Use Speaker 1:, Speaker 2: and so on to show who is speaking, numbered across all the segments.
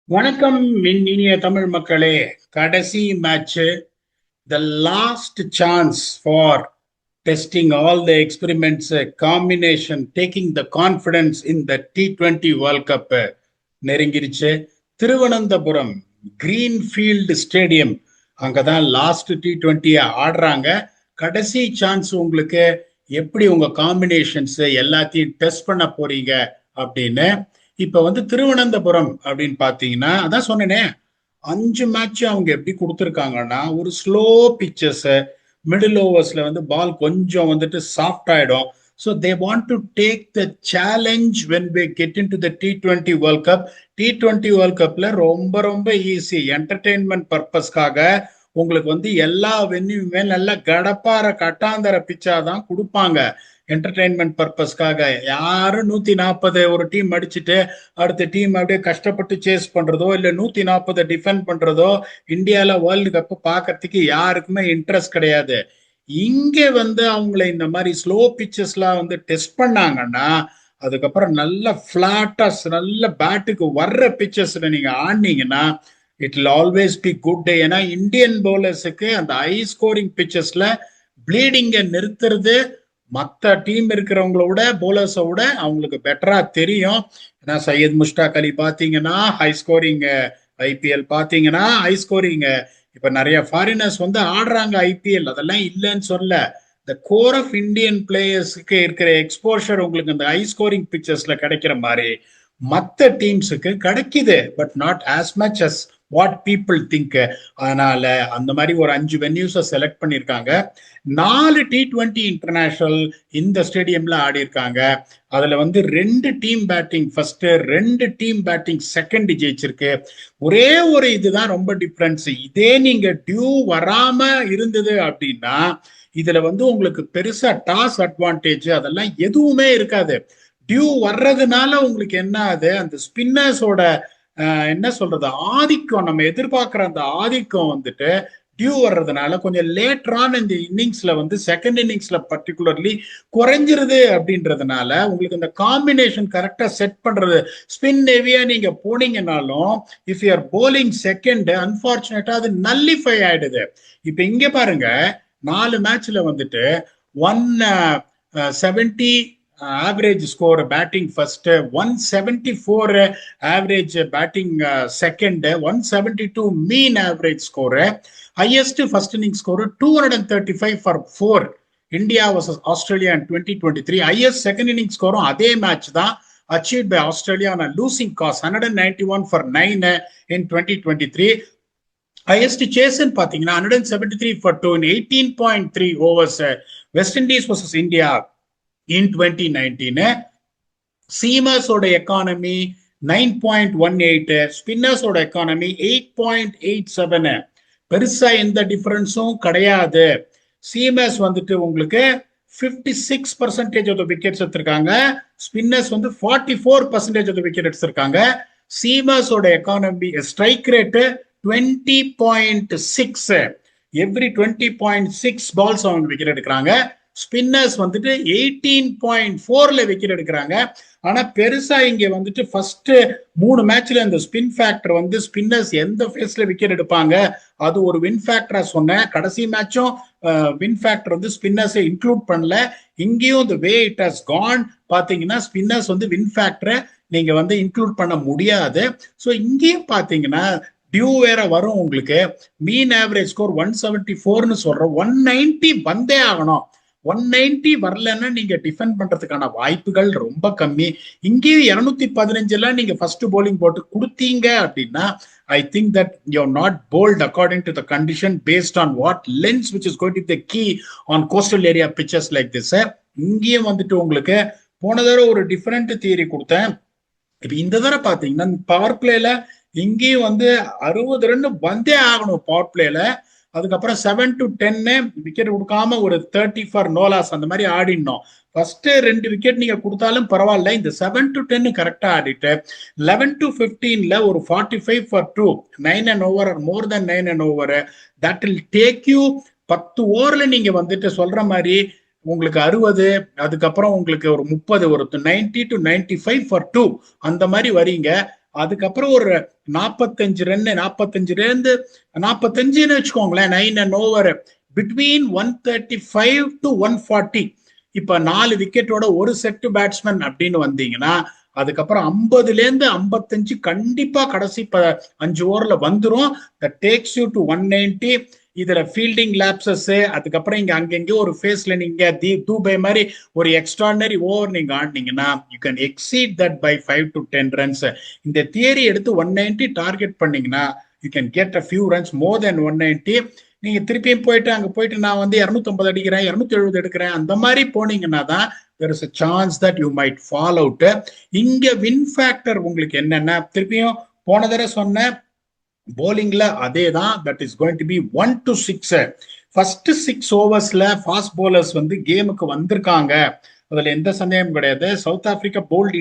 Speaker 1: வணக்கம் இனிய தமிழ் மக்களே. கடைசி match, the last chance for testing all the experiments, combination, taking the confidence in the T20 world cup நெருங்கிருச்சு. Thiruvananthapuram Greenfield Stadium, அங்கதான் last T20 ஆடுறாங்க. கடைசி சான்ஸ் உங்களுக்கு. எப்படி உங்க காம்பினேஷன்ஸ் எல்லாத்தையும் டெஸ்ட் பண்ண போறீங்க அப்படின்னு. இப்ப திருவனந்தபுரம் அப்படின்னு பாத்தீங்கன்னா, அதான் சொன்னேனே, 5 மேட்ச் அவங்க எப்படி கொடுத்துருக்காங்கன்னா, ஒரு ஸ்லோ பிச்சஸ், மிடில் ஓவர்ஸ்ல பால் கொஞ்சம் சாஃப்ட் ஆயிடும். So they want to take the challenge when we get into the T20 world cup. T20 world கப்ல ரொம்ப ரொம்ப ஈஸி. என்டர்டெயின்மெண்ட் பர்பஸ்க்காக உங்களுக்கு எல்லா வென்யூமே நல்ல கடப்பார கட்டாந்தர பிச்சா தான் கொடுப்பாங்க. என்டர்டெயின்மெண்ட் பர்பஸ்க்காக யாரும் 140 ஒரு டீம் அடிச்சுட்டு அடுத்த டீம் அப்படியே கஷ்டப்பட்டு சேஸ் பண்றதோ இல்ல 140 டிஃபெண்ட் பண்றதோ இந்தியால வேர்ல்டு கப் பாக்கிறதுக்கு யாருக்குமே இன்ட்ரெஸ்ட் கிடையாது. இங்க அவங்கள இந்த மாதிரி ஸ்லோ பிச்சஸ்லாம் டெஸ்ட் பண்ணாங்கன்னா, அதுக்கப்புறம் நல்ல பிளாட்டா நல்ல பேட்டுக்கு வர்ற பிச்சஸ்ல நீங்க ஆடினீங்கன்னா it will always be good. ஏன்னா இந்தியன் பவுலர்ஸுக்கு அந்த ஹை ஸ்கோரிங் பிச்சஸ்ல ப்ளீடிங்கை நிறுத்துறது மற்ற டீம் இருக்கிறவங்களோட போலர்ஸை விட அவங்களுக்கு பெட்டரா தெரியும். ஏன்னா சையத் முஷ்டாக் அலி பாத்தீங்கன்னா ஹை ஸ்கோரிங், ஐபிஎல் பாத்தீங்கன்னா ஹை ஸ்கோரிங். இப்ப நிறைய ஃபாரினர்ஸ் ஆடுறாங்க ஐபிஎல், அதெல்லாம் இல்லைன்னு சொல்ல. இந்த கோர் ஆஃப் இந்தியன் பிளேயர்ஸுக்கு இருக்கிற எக்ஸ்போஷர் உங்களுக்கு இந்த ஹை ஸ்கோரிங் பிக்சர்ஸ்ல கிடைக்கிற மாதிரி மற்ற டீம்ஸுக்கு கிடைக்குது, but not as much as what people think. அதனால அந்த மாதிரி ஒரு 5 வென்யூஸை செலக்ட் பண்ணியிருக்காங்க. 4 T20 இன்டர்நேஷனல் இந்த ஸ்டேடியம்ல ஆடி இருக்காங்க. அதுல 2 team batting first, 2 team batting second ஜெயிச்சிருக்கு. ஒரே ஒரு இதுதான் ரொம்ப டிஃபரன்ஸ். இதே நீங்க டியூ வராம இருந்தது அப்படின்னா இதுல உங்களுக்கு பெருசா டாஸ் அட்வான்டேஜ் அதெல்லாம் எதுவுமே இருக்காது. டியூ வர்றதுனால உங்களுக்கு என்ன ஆகுது, அந்த ஸ்பின்னர்ஸோட என்ன சொல்றது ஆதிக்கம், நம்ம எதிர்பார்க்கிற அந்த ஆதிக்கம் டியூ வர்றதுனால கொஞ்சம் லேட்டரான இந்த இன்னிங்ஸ்ல செகண்ட் இன்னிங்ஸ்ல பர்டிகுலர்லி குறைஞ்சிருது. அப்படின்றதுனால உங்களுக்கு இந்த காம்பினேஷன் கரெக்டா செட் பண்றது, ஸ்பின் ஹெவியா நீங்க போனீங்கன்னாலும் if you are bowling second அன்பார்ச்சுனேட்டா அது நல்லிஃபை ஆயிடுது. இப்ப இங்க பாருங்க, 4 மேட்ச்ல 170 average score batting first, 174 average batting second, 172 mean average score. Highest first inning score 235 for 4 India versus Australia in 2023. Highest second inning ஸ்கோரும் அதே மேட்ச் தான் achieved by Australia on a losing cost, 191 for 9 in 2023. Highest சேஸ்ன்னு பாத்தீங்கன்னா 173 for 2 in 18.3 overs. West Indies versus India in 2019. சீமர்ஸோட economy 9.18, ஸ்பின்னர்ஸோட economy 8.87. பெருசா எந்த டிஃபரன்ஸும் கிடையாது. சீமர்ஸ் உங்களுக்கு 56% ஆஃப் தி விக்கெட்ஸ் எடுத்திருக்காங்க, ஸ்பின்னர்ஸ் 44% ஆஃப் தி விக்கெட் எடுத்திருக்காங்க. சீமர்ஸோட economy strike rate 20.6, every 20.6 balls அவங்க விக்கெட் எடுக்கிறாங்க. ஸ்பின்னர்ஸ் 18.4ல விக்கெட் எடுக்கிறாங்க. ஆனா பெருசா இங்க ஃபர்ஸ்ட் 3 மேட்ச்ல இந்த ஸ்பின் ஃபேக்டர் ஸ்பின்னர்ஸ் எந்த ஃபேஸ்ல விக்கெட் எடுப்பாங்க அது ஒரு வின் ஃபேக்டரா சொன்னேன். கடைசி மேட்சும் வின் ஃபேக்டர் ஸ்பின்னர்ஸை இன்க்ளூட் பண்ணல. இங்கேயும் the way it has gone பாத்தீங்கன்னா ஸ்பின்னர்ஸ் வின் ஃபேக்டரை நீங்க இன்க்ளூட் பண்ண முடியாது. ஸோ இங்கேயும் பாத்தீங்கன்னா டியூ வேற வரும். உங்களுக்கு மீன் ஆவரேஜ் ஸ்கோர் 174ன்னு சொல்றோம், 190 வந்தே ஆகணும். 190 வரலன்னா நீங்க டிஃபெண்ட் பண்றதுக்கான வாய்ப்புகள் ரொம்ப கம்மி. இங்கேயும் 215 நீங்க ஃபர்ஸ்ட் போலிங் போட்டு கொடுத்தீங்க அப்படின்னா I think that you're not bowled according to the condition based on what length which is going to be the key on coastal area pitches like this. இங்கேயும் உங்களுக்கு போன தடவை ஒரு டிஃபரெண்ட் தியரி கொடுத்தேன். இப்ப இந்த தடவை பாத்தீங்கன்னா பவர் பிளேல இங்கேயும் 60 ரன் வந்தே ஆகணும் பவர் பிளேல. அதுக்கப்புறம் 7 to 10 விக்கெட் கொடுக்காம ஒரு 30 for no loss அந்த மாதிரி ஆடினோம். ஃபர்ஸ்ட் 2 விக்கெட் நீங்க கொடுத்தாலும் பரவாயில்ல, இந்த 7 to 10 கரெக்டா ஆடிட்டு 11 to 15ல ஒரு 45 for 2, 9 and over or more than 9 and over, that will take you 10 ஓவர்ல நீங்க சொல்ற மாதிரி உங்களுக்கு 60, அதுக்கப்புறம் உங்களுக்கு ஒரு 30, ஒரு 90 to 95 for 2 அந்த மாதிரி வரீங்க. அதுக்கப்புறம் ஒரு 45 ரன் 45 வச்சுக்கோங்களேன், 9 and over பிட்வீன் 135 to 140. இப்ப 4 விக்கெட்டோட ஒரு செட் பேட்ஸ்மேன் அப்படின்னு வந்தீங்கன்னா அதுக்கப்புறம் 50லேருந்து 55 கண்டிப்பா கடைசி 5 ஓவர்ல வந்துரும். That takes you to 190. இதுல ஃபீல்டிங் லேப்சஸ், அதுக்கப்புறம் இங்க அங்கெங்கே ஒரு ஃபேஸ்ல நீங்க தூபே மாதிரி ஒரு எக்ஸ்ட்ராடனரி ஓவர் நீங்க ஆடினீங்கன்னா you can exceed that by 5 to 10 runs. இந்த தியரி எடுத்து 190 டார்கெட் பண்ணீங்கன்னா you can get a few runs more than 190. நீங்க திருப்பியும் போயிட்டு அங்க போயிட்டு நான் வந்து 250 அடிக்கிறேன் 270 எடுக்கிறேன் அந்த மாதிரி போனீங்கன்னா தான் there is a chance that you might fall out. இங்க வின் ஃபேக்டர் உங்களுக்கு என்னன்னா, திருப்பியும் போன தடவை சொன்ன போலிங்ல அதே தான், that is going to be 1 to 6. First 6 ஓவர்ஸ்ல ஃபாஸ்ட் போலர்ஸ் வந்து கேமுக்கு வந்திருக்காங்க, அதுல எந்த சந்தேகமும் கிடையாது. South Africa bowled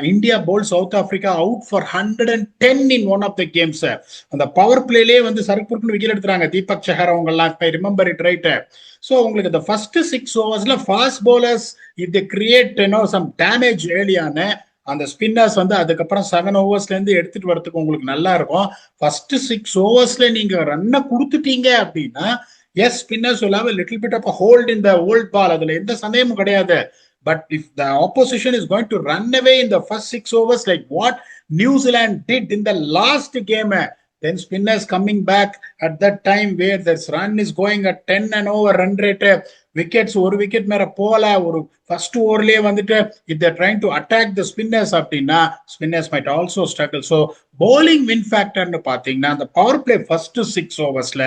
Speaker 1: India bowl South Africa out for 110 in one of the games. அந்த பவர் பிளேலே வந்து சரக்குன்னு விக்கெட் எடுத்துறாங்க தீபக் சஹர் அவங்க எல்லாம், இப்ப ரிமெம்பர் இட் ரைட். ஸோ உங்களுக்கு இந்த ஃபர்ஸ்ட் 6 ஓவர்ஸ்ல fast bowlers if they create some damage ஏர்லியான அந்த ஸ்பின்னர்ஸ் வந்து அதுக்கப்புறம் 7 ஓவர்ஸ்ல இருந்து எடுத்துட்டு வரதுக்கு உங்களுக்கு நல்லா இருக்கும். ஃபர்ஸ்ட் 6 ஓவர்ஸ்ல நீங்க ரன்னை கொடுத்துட்டீங்க அப்படின்னா yes, spinners will have a little bit of a hold in the old ball, அதுல எந்த சந்தேகமும் கிடையாது. But if the opposition is going to run away in the first 6 overs like what New Zealand did in the last game, then spinners coming back at that time where this run is going at 10 and over run rate, wickets ஒரு wicket மேல போல ஒரு first ஓவர்லயே வந்துட்டு if they're trying to attack the spinners அப்படின்னா spinners might also struggle. So bowling win factorன்னு பாத்தீங்கன்னா அந்த power play first 6 ஓவர்ஸ்ல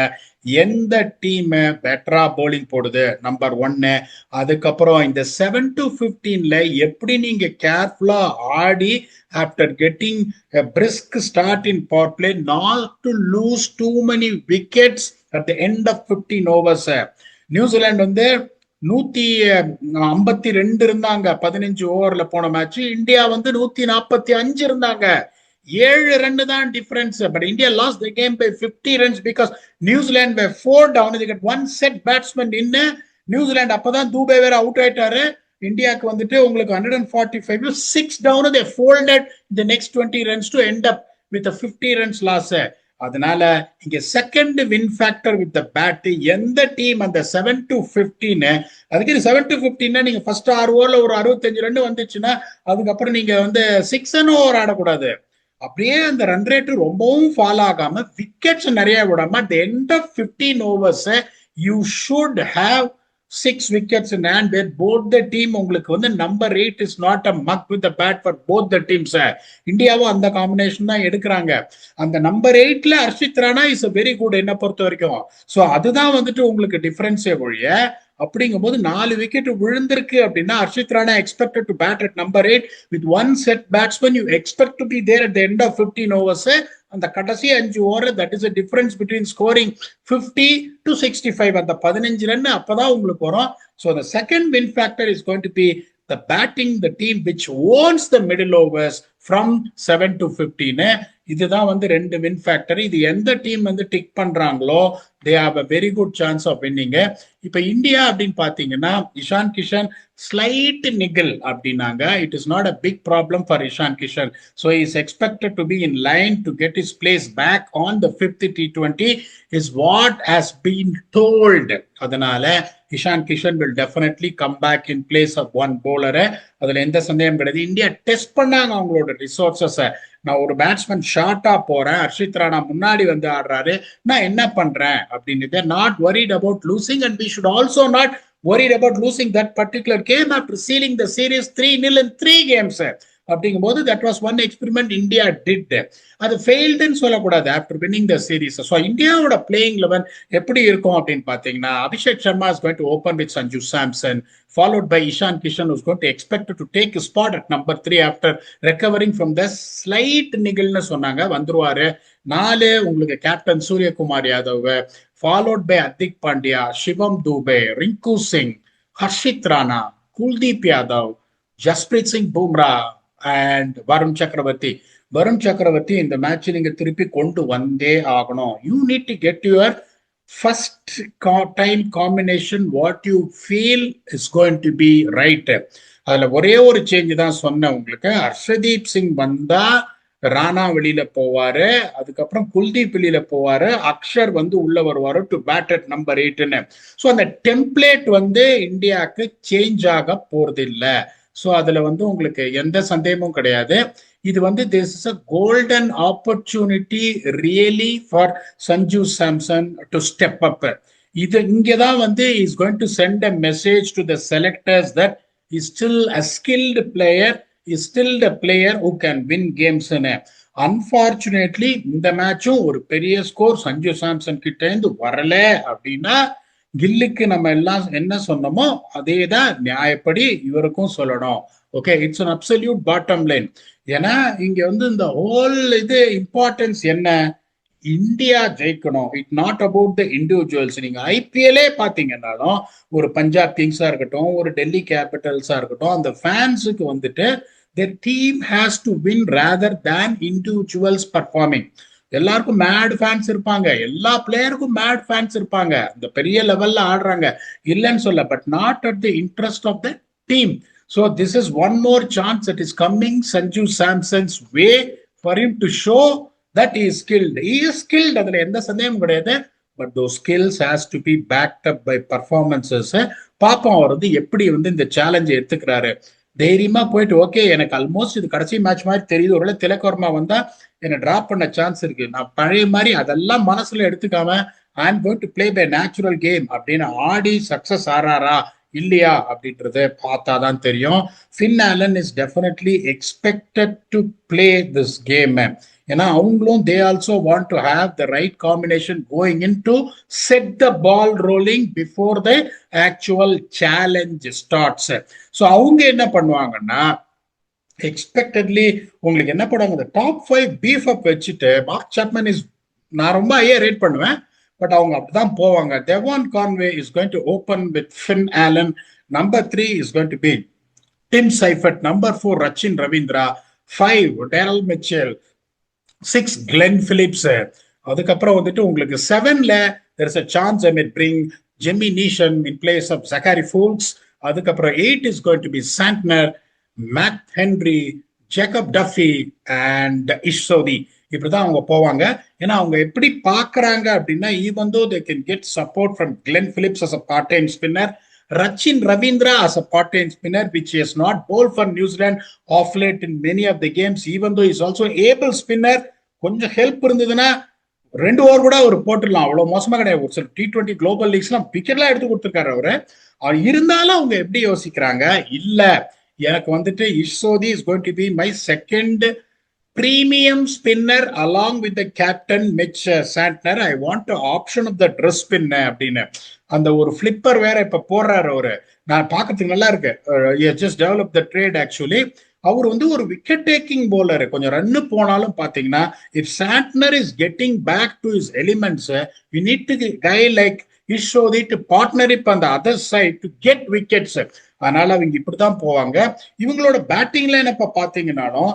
Speaker 1: எந்த team பெட்டரா போலிங் போடுது நம்பர் 1. அதுக்கப்புறம் இந்த 7 to 15ல எப்படி நீங்க கேர்ஃபுல்லா ஆடி after getting a brisk start in power play not to lose too many wickets at the end of 15 overs. New Zealand வந்து 152 இருந்தாங்க 15 ஓவர்ல போன மேட்ச். இந்தியா வந்து 145 இருந்தாங்க, 7 ரன் தான் difference. But India lost the game by 50 runs because New Zealand by 4 down. இது one set batsman நின்னு New Zealand அப்பதான் தூபே வேற அவுட் ஆயிட்டாரு. இந்தியாவுக்கு வந்துட்டு உங்களுக்கு 145 6 down, they folded the next 20 runs to end up with a 50 runs loss. அதனால இங்க second win factor with the bat எந்த டீம் அந்த 7 to 15, அதுக்கு 7 to 15 நீங்க ஃபர்ஸ்ட் 6 ஓவர்ல ஒரு 65 ரன் வந்துச்சுன்னா அதுக்கப்புறம் நீங்க வந்து 6 and over ஆடக்கூடாது. அப்படியே அந்த ரன் ரேட் ரொம்பவும் ஃபால் ஆகாம விக்கெட்ஸ் நிறைய விடாம at the end of 15 overs you should have 6 wickets in hand where both the team உங்களுக்கு வந்து number 8 is not a mug with the bat for both the teams. இந்தியாவும் அந்த combination தான் எடுக்கிறாங்க. அந்த நம்பர் 8ல Harshit Rana is a very good என்ன பொறுத்த வரைக்கும். ஸோ அதுதான் வந்துட்டு உங்களுக்கு டிஃபரன்ஸே ஒழிய அப்படிங்கும் போது 4 விக்கெட் விழுந்திருக்கு அப்படின்னா Harshit Rana expected to bat at number 8 with one set batsman, you expect to be there at the end of 15 overs. அந்த கடைசி 5 over that is a difference between scoring 50 to 65. அந்த 15 ரன் அப்பதான் உங்களுக்கு வரும். So the second win factor is going to be the batting, the team which owns the middle overs from 7 to 15. இதுதான் வந்து 2 win factor. இது எந்த team வந்து tick பண்றாங்களோ they have a very good chance of winning. இப்ப India அப்படின்னு பாத்தீங்கன்னா Ishan Kishan slight niggle அப்படின்னாங்க. It is not a big problem for Ishan Kishan. So he is expected to be in line to get his place back on the 5th T20 is what has been told. அதனால Ishan Kishan will definitely come back in place of one bowler. அதுல எந்த சந்தேகம் கிடையாது. India test பண்ணாங்க அவங்களோட resources. நான் ஒரு batsman ஷார்ட்டா போறேன், ஹர்ஷித் ராணா முன்னாடி வந்து ஆடுறாரு, நான் என்ன பண்றேன் அப்படின்னு. Not worried about losing and we should also not worried about losing that particular game after sealing the series 3-0 in 3 games. அப்படிங்கும்போது that was one experiment India did. அது ஃபெயில்டுன்னு சொல்லக்கூடாது after winning the series. So இந்தியாவோட playing 11 எப்படி இருக்கும் அப்படின்னு பார்த்தீங்கன்னா Abhishek Sharma is going to open with Sanju Samson, followed by Ishan Kishan who's going to expect to take a spot at number 3 after recovering from the slight niggle சொன்னாங்க, வந்துருவாரு. 4 உங்களுக்கு captain Suryakumar Yadav, followed by Hardik Pandya, Shivam Dube, Rinku Singh, Harshit Rana, Kuldeep Yadav, Jasprit Singh Bumrah and Varun Chakravarti. Varun Chakravarti இந்த match நீங்க திருப்பி கொண்டு வந்தே ஆகணும். You need to get your first time combination what you feel is going to be right. அதுல ஒரே ஒரு change தான் சொன்னேன் உங்களுக்கு. ஹர்ஷதீப் சிங் வந்தா ராணா வெளியில போவாரு, அதுக்கப்புறம் குல்தீப் வெளியில போவாரு, அக்ஷர் வந்து உள்ள வருவாரு டு பேட் அட் நம்பர் 8ன்னு. ஸோ அந்த டெம்ப்ளேட் வந்து இந்தியாவுக்கு சேஞ்ச் ஆக போறது இல்லை. ஸோ அதுல வந்து உங்களுக்கு எந்த சந்தேகமும் கிடையாது. இது வந்து this is a golden opportunity really for Sanju Samson to step up. இது இங்கதான் வந்து is going to send a message to the selectors that is still a skilled player, is still the player who can win கேம்ஸ்னு. Unfortunately இந்த மேட்சும் ஒரு பெரிய score Sanju Samson கிட்ட இருந்து வரல அப்படின்னா கில்லுக்கு நம்ம எல்லாம் என்ன சொன்னோமோ அதே தான் நியாயப்படி இவருக்கும் சொல்லணும். Okay, it's an absolute bottom line. ஏன்னா இங்க வந்து இந்த ஹோல் இது இம்பார்ட்டன்ஸ் என்ன, இந்தியா ஜெயிக்கணும். It not about the individuals. நீங்க ஐபிஎல்லே பாத்தீங்கன்னாலும் ஒரு பஞ்சாப் கிங்ஸா இருக்கட்டும், ஒரு டெல்லி கேபிட்டல்ஸா இருக்கட்டும், அந்த ஃபேன்ஸுக்கு வந்துட்டு the team has to win rather than individuals performing. எல்லாருக்கும் மேட் ஃபேன்ஸ் இருப்பாங்க, எல்லா பிளேயருக்கும் மேட் ஃபேன்ஸ் இருப்பாங்க, இந்த பெரிய லெவல்ல ஆடுறாங்க இல்லைன்னு சொல்ல, but not at the interest of the team. So this is one more chance that is coming Sanju Samson's way for him to show that he is skilled. He is skilled, அதுல எந்த சந்தேகமும் கிடையாது. But those skills has to be backed up by performances. பாப்போம் அவர் வந்து எப்படி வந்து இந்த சேலஞ்சை எடுத்துக்கிறாரு. தைரியமா போயிட்டு ஓகே எனக்கு ஆல்மோஸ்ட் இது கடைசி மேட்ச் மாதிரி தெரியுது, ஒருவேளை திலக் வர்மா வந்தா என்னை டிராப் பண்ண சான்ஸ் இருக்கு, நான் பழைய மாதிரி அதெல்லாம் மனசுல எடுத்துக்காம I am going to play by natural game அப்படின்னு ஆடி சக்சஸ் ஆறாரா இல்லையா அப்படின்றத பார்த்தாதான் தெரியும். Finn Allen is definitely expected to play this game. ஏன்னா அவங்களும் they also want to have the right combination going in to set the ball rolling before the actual challenge starts. So அவங்க என்ன பண்ணுவாங்கன்னா எக்ஸ்பெக்டட்லி உங்களுக்கு என்ன பண்ணுவாங்க, இந்த டாப் 5 பீஃப் அப் வச்சுட்டு மார்க் சாப்மன் இஸ் நான் ரொம்ப ஹையா ரேட் பண்ணுவேன், பட் அவங்க அப்படிதான் போவாங்க. Devon Conway is going to open with Finn Allen. Number 3 is going to be Tim Seifert. Number 4 Rachin Ravindra. 5 Daryl Mitchell. 6 Glenn Phillips. அதுக்கப்புறம் வந்துட்டு உங்களுக்கு 7ல there is a chance I may bring Jimmy Neesham in place of Zachary Fuchs. அதுக்கப்புறம் 8 is going to be Santner, Matt Henry, Jacob Duffy and Ish Sodhi. இப்படிதான் அவங்க போவாங்க. ஏன்னா அவங்க எப்படி பாக்குறாங்க அப்படின்னா even though they can get support from Glenn Phillips as a part-time spinner, Rachin Ravindra as a part-time spinner which he has not bowled for New Zealand of late in many of the games, even though he is also able spinner, கொஞ்சம் help இருந்ததுன்னா 2 over கூட அவர் போட்டுடலாம், அவ்வளவு மோசமா கிடையாது. ஒரு சில T20 global leaks எல்லாம் விக்கெட்லாம் எடுத்து கொடுத்துருக்காரு அவரு. அவர் இருந்தாலும் அவங்க எப்படி யோசிக்கிறாங்க, இல்ல எனக்கு வந்துட்டு Ish Sodhi is going to be my second premium spinner along with the captain Mitch Santner. I want option of the ட்ரெஸ் ஸ்பின் அப்படின்னு அந்த ஒரு ஃபிளிப்பர் வேற இப்ப போடுறாரு அவரு. நான் பாக்கிறதுக்கு நல்லா இருக்கு. Just develop the trade actually. அவர் வந்து ஒரு விக்கெட் டேக்கிங் போலர். கொஞ்சம் ரன்னு போனாலும் பாத்தீங்கன்னா if Santner is getting back to his elements, you need to guy like Ish Sodhi to partner up on the other side to get wickets. அதனால அவங்க இப்படிதான் போவாங்க. இவங்களோட பேட்டிங் லைன் இப்ப பாத்தீங்கன்னாலும்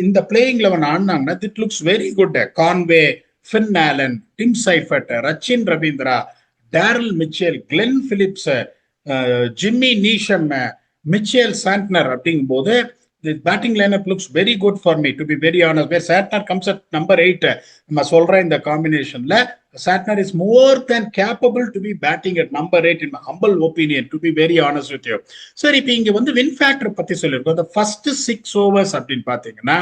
Speaker 1: இந்த பிளேயிங் லெவன் ஆடினாங்கன்னா it looks very good. Conway, Finn Allen, Tim Seifert, Rachin Ravindra, Daryl Mitchell, Glenn Phillips, Jimmy Neesham, Mitchell Santner அப்படிங்கும் போது the batting lineup looks very good for me, to be very honest. Where Santner comes at number 8, நம்ம சொல்றேன் இந்த காம்பினேஷன்ல Santner is more than capable to be batting at number 8 in my humble opinion, to be very honest with you. சரி, இப்போ இங்க வந்து win factor பத்தி சொல்லிருக்கோம். the first 6 overs அப்படின்னு பாத்தீங்கன்னா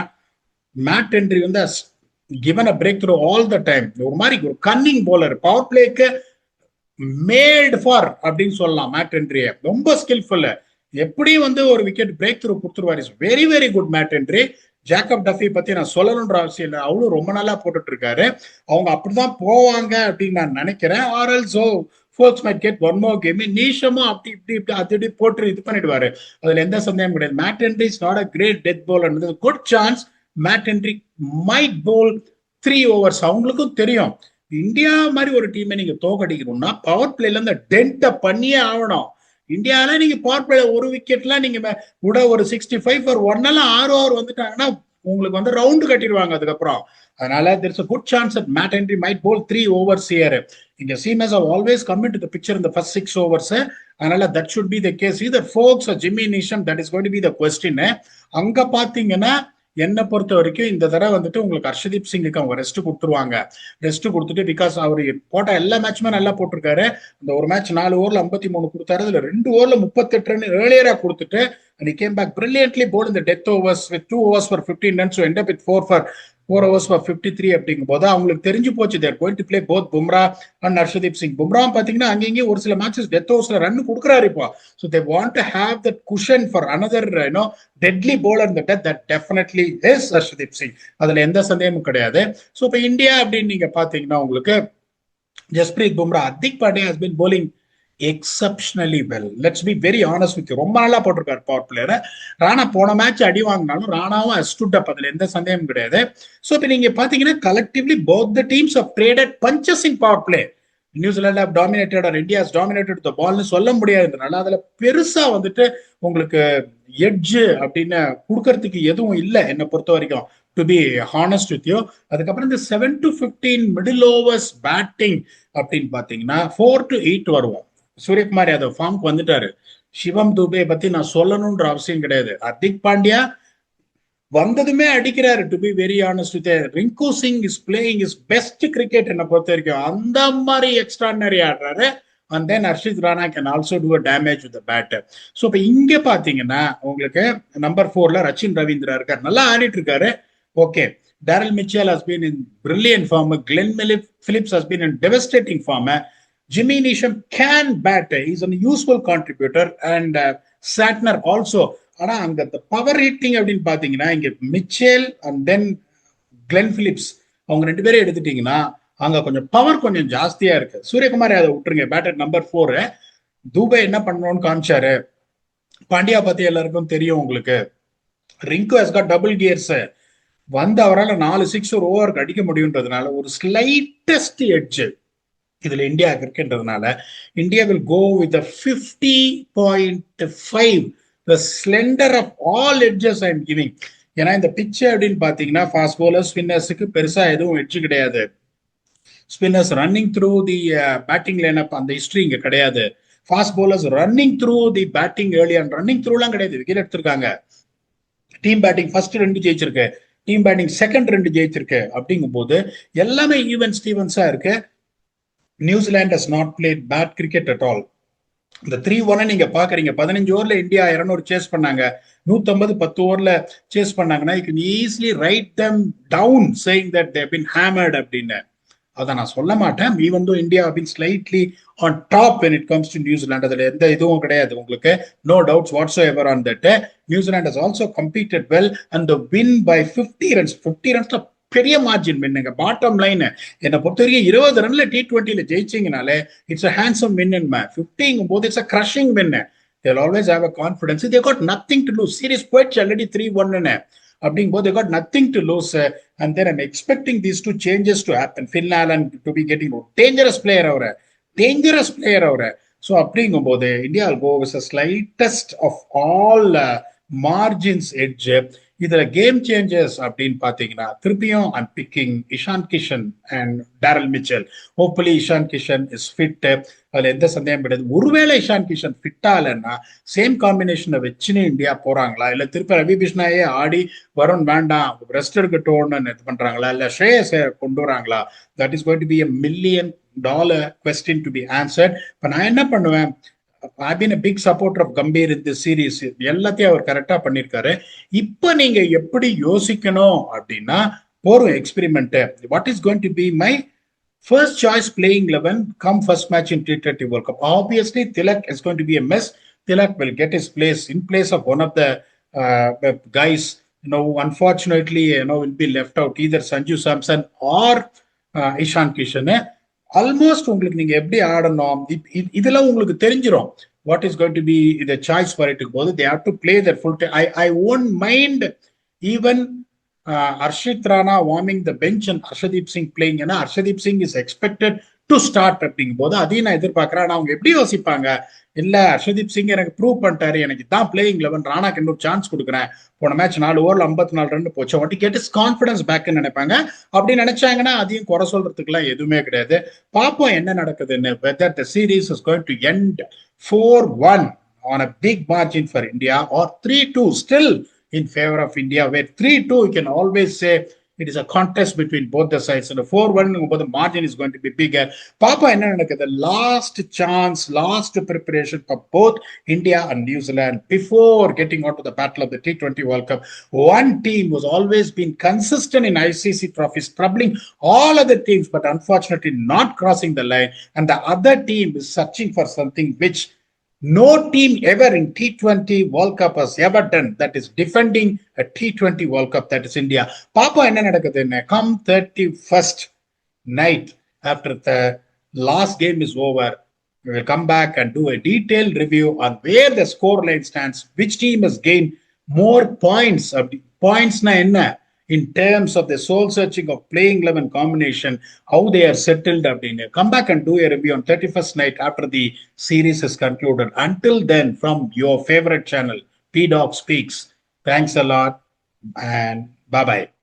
Speaker 1: மேட் ஹென்றி வந்து given a breakthrough all the time. ஒரு மாதிரி ஒரு கன்னிங் போலர், பவர் பிளேக்கு மேட் ஃபார் அப்படின்னு சொல்லலாம். மேட் ஹென்ரிய ரொம்ப ஸ்கில்ஃபுல், எப்படி வந்து ஒரு விக்கெட் பிரேக் த்ரூ கொடுத்துருவாரு. Is very very good Matt Henry. Jacob Duffy பத்தி நான் சொல்லணுன்ற அவசியம் இல்லை, அவளும் ரொம்ப நல்லா போட்டுட்டு இருக்காரு. அவங்க அப்படிதான் போவாங்க அப்படின்னு நான் நினைக்கிறேன். Or also Foulkes might get one more game. நீஷமும் அப்படி இப்படி அது போட்டு இது பண்ணிடுவாரு, அதுல எந்த சந்தேகம் கிடையாது. Matt Henry is not a great death bowler. Good chance Matt Henry might bowl 3 overs. அவங்களுக்கும் தெரியும் இந்தியா மாதிரி ஒரு டீமை நீங்க தோக்கடிக்கணும்னா பவர் பிளேல இந்த டென்ட்டை பண்ணியே ஆகணும். இந்தியாவில நீங்க பவர் பிளே ஒரு விக்கெட்லாம் நீங்க கூட ஒரு 65 for 1 எல்லாம் 6 over வந்துட்டாங்கன்னா உங்களுக்கு வந்து ரவுண்டு கட்டிடுவாங்க அதுக்கப்புறம். அதனால there is a good chance that Matt Henry might bowl 3 overs here. இங்க seamers have always come into the picture in the first 6 overs. அதனால that should be the case. Either Fox or Jimmy Neesham, that is going to be the question. அங்க பாத்தீங்கன்னா என்னை பொறுத்த வரைக்கும் இந்த தடவை வந்துட்டு உங்களுக்கு ஹர்ஷதீப் சிங்குக்கு அவங்க ரெஸ்ட் கொடுத்துருவாங்க. ரெஸ்ட் கொடுத்துட்டு, பிகாஸ் அவர் போட்ட எல்லா மேட்சுமே நல்லா போட்டிருக்காரு. அந்த ஒரு மேட்ச் 4 ஓவர்ல 53 கொடுத்தாரு, அதுல 2 ஓவர்ல 38 ரன் ஏர்லியரா கொடுத்துட்டு, and he came back brilliantly, bowled in the death overs with 2 overs for 15 runs, so end up with 4 overs for 53 அப்படிங்கும் போது அவங்களுக்கு தெரிஞ்சு போச்சு they're going to play both Bumrah and Harshdeep Singh. Bumrah பாத்தீங்கன்னா அங்கேயும் ஒரு சில மேட்சஸ் டெத் ஓவர்ஸ்ல ரன் கொடுக்குறாரு இப்போ. So they want to have that cushion for another deadly bowler in the death. That definitely is Harshdeep Singh. அதுல எந்த சந்தேகமும் கிடையாது. ஸோ இப்போ இந்தியா அப்படின்னு நீங்க பாத்தீங்கன்னா உங்களுக்கு Jasprit Bumrah, Hardik Pandya has been bowling exceptionally well. Let's be very honest with you. ரொம்ப நல்லா போட்டிருக்காரு பவர் பிளேயர். ராணா போன மேட்ச் அடி வாங்கினாலும் ராணாவும் ஸ்டுட் அப், அதுல எந்த சந்தேகமும் கிடையாது. சோ இப்ப நீங்க பாத்தீங்கன்னா collectively both the teams have traded punches in power play. New Zealand have dominated or India has dominated the ball னு சொல்ல முடியாதுன்றனால அதுல பெருசா வந்துட்டு உங்களுக்கு எட்ஜ் அப்படின்னு கொடுக்கறதுக்கு எதுவும் இல்லை என்னை பொறுத்த வரைக்கும், to be honest with you. அதுக்கப்புறம் இந்த 7 to 15 மிடில் ஓவர்ஸ் பேட்டிங் அப்படின்னு பாத்தீங்கன்னா 4 to 8 வருவோம். சூரியகுமார் யாதவ் ஃபார்முக்கு வந்துட்டாரு. சிவம் துபே பத்தி நான் சொல்லணும்ன்ற அவசியம் கிடையாது. ஹர்திக் பாண்டியா வந்ததுமே அடிக்கிறாரு. To be very honest with, Rinku Singh is playing is best cricket என்ன பொறுத்த வரைக்கும். அந்த மாதிரி எக்ஸ்ட்ரானரி ஆடுறாரு. And then Harshit Rana can also do a damage with bat. So இப்போ இங்க பாத்தீங்கன்னா உங்களுக்கு நம்பர் 4ல ரச்சின் ரவீந்திரா இருக்காரு, நல்லா ஆடிட்டு இருக்காரு. Okay, Daryl Mitchell has been in brilliant form. Glenn Phillips has been in devastating form. Jimmy Neesham can bat. He's a useful contributor. And Santner also. ஆனா அங்க பவர் ஹிட்டிங் அப்படின்னு பாத்தீங்கன்னா இங்க Mitchell and then Glenn Phillips அவங்க 2 பேரும் எடுத்துட்டீங்கன்னா அங்க கொஞ்சம் பவர் கொஞ்சம் ஜாஸ்தியா இருக்கு. சூரியகுமார் யாதவ் விட்டுருங்க, பேட்டர் நம்பர் 4. துபே என்ன பண்ணணும்னு காமிச்சாரு. பாண்டியா பத்தி எல்லாருக்கும் தெரியும் உங்களுக்கு. Rinku has got double gears. வந்து அவரால் 4 6 ஒரு ஓவருக்கு அடிக்க முடியுன்றதுனால ஒரு ஸ்லைட்டஸ்ட் எட்ஜ் இதுல இந்தியா இருக்குன்றதுனால India will go with 50.5, the slender of all edges I am giving. ஏன்னா இந்த பிட்ச் அப்படின்னு பாத்தீங்கன்னா ஃபாஸ்ட் பவுலர் ஸ்பின்னர்ஸுக்கு பெருசா எதுவும் எட்ஜ் கிடையாது. Spinners running through the batting line up அந்த ஹிஸ்டரி இங்க கிடையாது. Fast bowlers running through the batting early and running த்ரூலாம் கிடையாது. விக்கெட் எடுத்திருக்காங்க. டீம் பேட்டிங் ஃபர்ஸ்ட் 2 ஜெயிச்சிருக்கு, டீம் பேட்டிங் செகண்ட் 2 ஜெயிச்சிருக்கு. அப்படிங்கும் போது எல்லாமே ஈவன் ஸ்டீவன்ஸா இருக்கு. New Zealand has not played bad cricket at all. இந்த 3-1 நீங்க பாக்குறீங்க. 15 ஓவர்ல இந்தியா 200 சேஸ் பண்ணாங்க. 150 10 ஓவர்ல சேஸ் பண்ணாங்கன்னா you can easily write them down saying that they have been hammered அப்படின்னு. அதை நான் சொல்ல மாட்டேன். even though India have been slightly on top when it comes to New Zealand, அதுல எந்த இதுவும் கிடையாது உங்களுக்கு. no doubts whatsoever on that. New Zealand has also competed well and the win by 50 runs. 50 runs பெரிய margin வின்னுங்க. Bottom line என்னை பொறுத்த வரைக்கும் 20 ரன்ல T20ல ஜெயிச்சிங்கனாலே it's a handsome win in man. 50ங்கும் போது it's a crushing win. they'll always have a confidence. they got nothing to lose. series போயிடுச்சு ஆல்ரெடி 3-1 அப்படிங்கும் போது they got nothing to lose. and then I'm expecting these 2 changes to happen. Finn Allen to be getting a dangerous player அவரை. so அப்படிங்கும் போது India will go with the slightest of all margins edge. இதுல game changers அப்படின்னு பாத்தீங்கன்னா திருப்பியும் I'm picking Ishan Kishan and Daryl Mitchell. hopefully Ishan Kishan is fit. அதுல எந்த சந்தேகம் கிடையாது. ஒருவேளை இஷான் கிஷன் ஃபிட் ஆகலன்னா சேம் காம்பினேஷனை வச்சுன்னு இந்தியா போறாங்களா, இல்ல திருப்பி ரவி பிஷ்னாயே ஆடி வருண் வேண்டாம் ரெஸ்ட் எடுக்கட்டோன்னு இது பண்றாங்களா, இல்ல ஸ்ரேயஸ் கொண்டு வராங்களா? That is going to be $1 million question to be answered. இப்ப நான் என்ன பண்ணுவேன், I've been a big supporter of Gambhir in this series. எல்லாத்தையும் அவர் கரெக்டா பண்ணிருக்காரு. இப்ப நீங்க எப்படி யோசிக்கணும் அப்படின்னா போறோம் experiment. What is going to be my first choice playing 11 come first match in T20 World Cup? Obviously Tilak is going to be a mess. Tilak will get his place in place of one of the guys, unfortunately will be left out, either Sanju Samson or Ishan Kishan. Almost உங்களுக்கு நீங்க எப்படி ஆடணும் இதெல்லாம் உங்களுக்கு தெரிஞ்சிடும். What is going to be the choice for it போது they have to play their full time. I won't mind even Harshit Rana warming the bench and Harshdeep Singh playing. ஏன்னா Harshdeep Singh is expected to start அப்படிங்கும் போது அதையும் நான் எதிர்பார்க்கிறேன். அவங்க எப்படி யோசிப்பாங்க, இல்ல ஹர்ஷதீப் சிங் எனக்கு ப்ரூவ் பண்ணிட்டாரு, எனக்கு தான் பிளேயிங் 11, ராணாக்கு இன்னொரு சான்ஸ் கொடுக்குறேன், போன மேட்ச் 4 ஓவர்ல 54 ரன் போச்சு, வாட் கெட் இஸ் கான்ஃபிடன்ஸ் பேக்னு நினைப்பாங்க. அப்படி நினைச்சாங்கன்னா அதையும் குறை சொல்றதுக்குலாம் எதுவுமே கிடையாது. பார்ப்போம் என்ன நடக்குதுன்னு. whether the series is going to end 4-1 on a big margin for India or 3-2, still in favor of India, where 3-2, you can always say it is a contest between both the sides. And the 4-1, the margin is going to be bigger. Papa, the last chance, last preparation for both India and New Zealand before getting onto the battle of the T20 World Cup. One team was always been consistent in ICC trophies, troubling all other teams, but unfortunately not crossing the line. And the other team is searching for something which no team ever in T20 World Cup has ever done, that is defending a T20 World Cup, that is India. Papa, enna nadakudhu come 31st night after the last game is over, we will come back and do a detailed review on where the score line stands, which team has gained more points. Points na enna in terms of the soul searching of playing 11 combination, how they are settled up in. Come back and do a review on 31st night after the series is concluded. Until then, from your favorite channel, P Dog Speaks, thanks a lot and bye bye.